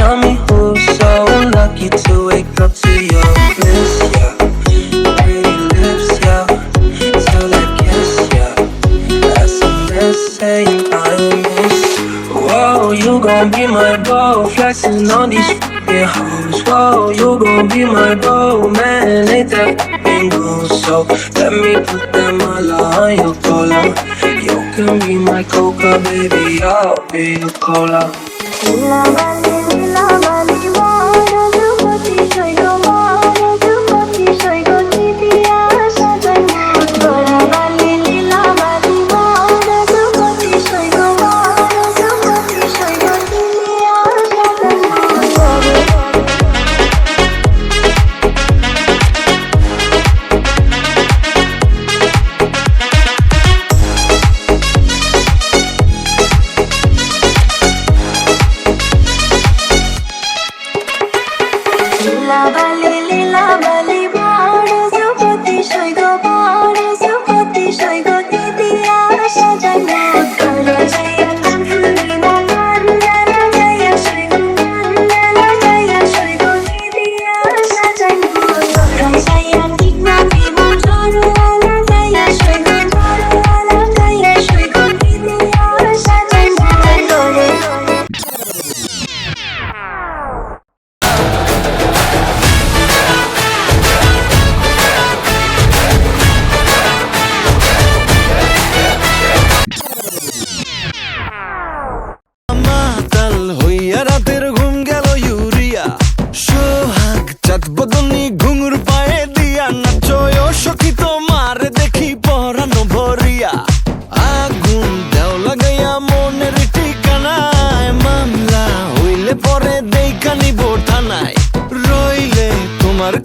tell me who's so lucky to wake up to your bliss, yeah. Pretty lips, yeah. Till that kiss, yeah. SMS saying I miss. Whoa, you gon' be my beau, flexing on these f***ing hoes. Whoa, you gon' be my beau, man, ain't that f***ing good? So let me put them all on your cola. You can be my coca, baby, I'll be your cola.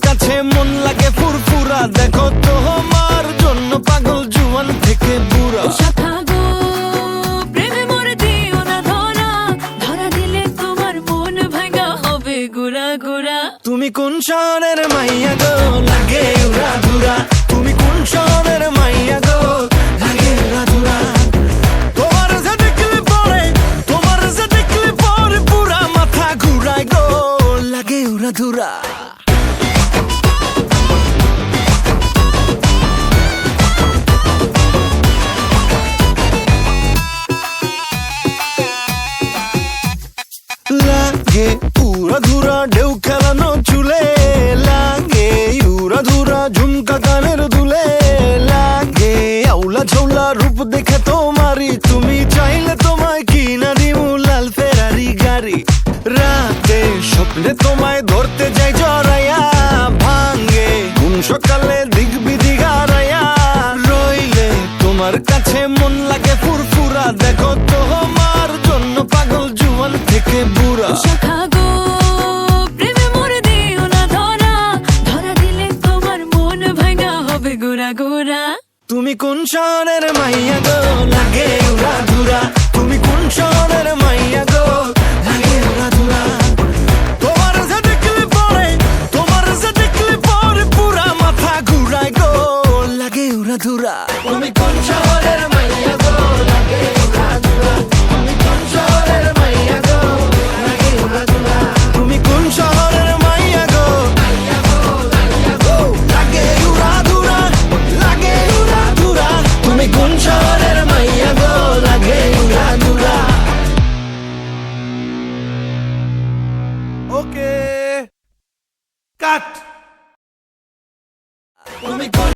কাছে মন লাগে ফুরফুরা দেখো তোমার জন্য পাগল জুয়ান থেকে বুড়া শাখা গো প্রেমে মরে দিও না ধরা ধরা দিলে তোমার মন ভাঙা হবে গুড়া গুড়া তুমি কোন শহরের মাইয়া গো লাগে উড়া ধুরা তুমি কোন শহরের মাইয়া গো লাগে উড়া ধুরা তোমার যে দেখলে পরে পুরা মাথা ঘুরায় গো লাগে উড়া ধুরা লাগে উড়া ধুরা ঢেউ খেলানো চুলে লাগে উড়া ধুরা ঝুমকা কানের দুলে লাগে আউলা ঝৌলা রূপ দেখে তোমারি তুমি চাইলে তোমায় কিনা দিমু লাল ফেরারি গাড়ি রাতে স্বপ্নে তোমায় ধরতে যাই জড়াইয়া ভাঙ্গে ঘুম সকালে দিক বিদিক হারাইয়া রইলে তোমার কাছে মন লাগে ফুরফুরা দেখো তোমার জন্য পাগল জুয়ান থেকে বুড়া শাখা গো প্রেমে মরে দিও না ধরা ধরা দিলে তোমার মন ভাঙা হবে গুড়া গুড়া তুমি কোন শহরের মাইয়া গো লাগে উড়া ধুরা তুমি কোন শহরের মাইয়া গো